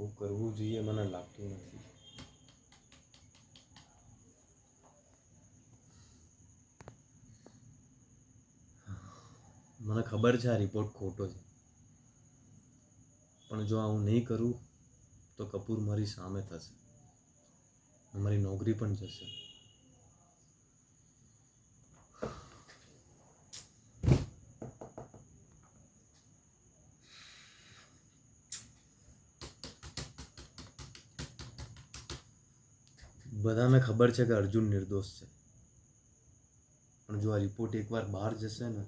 આવું કરવું જોઈએ મને લાગતું નથી. મને ખબર છે આ રિપોર્ટ ખોટો છે, પણ જો આવું નહીં કરું તો કપૂર મારી સામે થશે, મારી નોકરી પણ જશે. બધાને ખબર છે કે અર્જુન નિર્દોષ છે, પણ જો આ રિપોર્ટ એકવાર બહાર જશે ને,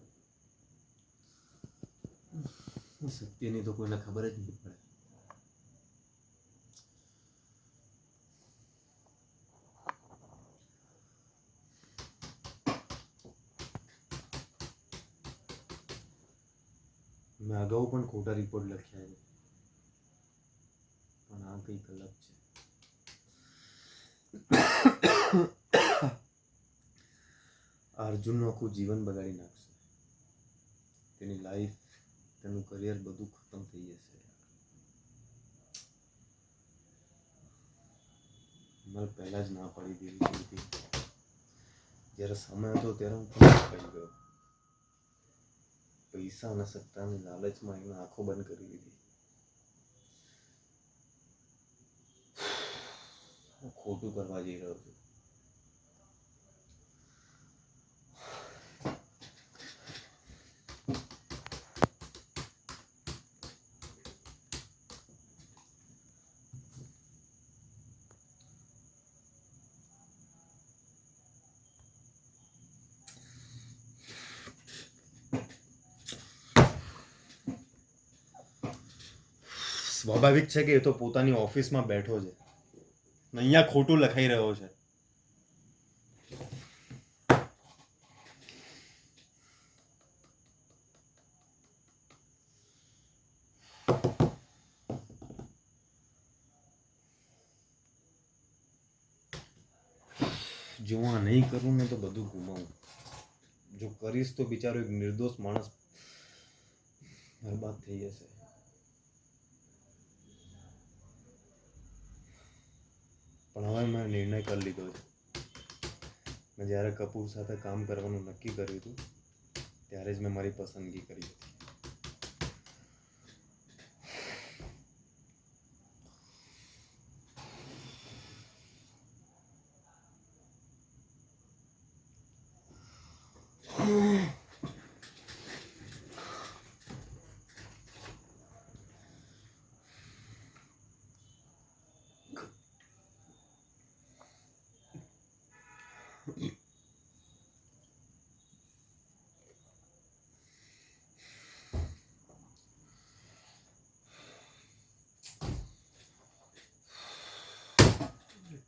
સત્યની તો કોઈને ખબર જ નહીં પડે. મેં અગાઉ પણ ખોટા રિપોર્ટ લખ્યા છે, પણ આ કંઈક અલગ છે. અર્જુનનું આખું જીવન બગાડી નાખશે, તેની લાઈફ, તેનું કરિયર બધું ખતમ થઈ જશે. મારે પહેલાં જ ના પાડી દેવી હતી. જ્યારે સમય હતો ત્યારે હું પણ થઈ ગયો. પૈસા અને સત્તાની લાલચમાં એને આંખો બંધ કરી દીધી. હું ખોટું કરવા જઈ રહ્યો છું. સ્વાભાવિક છે કે એ તો પોતાની ઓફિસમાં બેઠો છે, અહીંયા ખોટું લખાઈ રહ્યો છે. જો આ નહીં કરું ને તો બધું ગુમાવું. જો કરીશ તો બિચારો એક નિર્દોષ માણસ બરબાદ થઈ જશે. પણ હવે મેં નિર્ણય કરી લીધો છે. મેં જ્યારે કપૂર સાથે કામ કરવાનું નક્કી કર્યું હતું ત્યારે જ મેં મારી પસંદગી કરી હતી.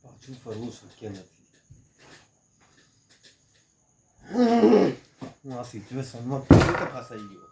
પાછું ફરવું શક્ય નથી. હું આ સિચ્યુએશનમાં કેવી રીતે ફસાઈ ગયો.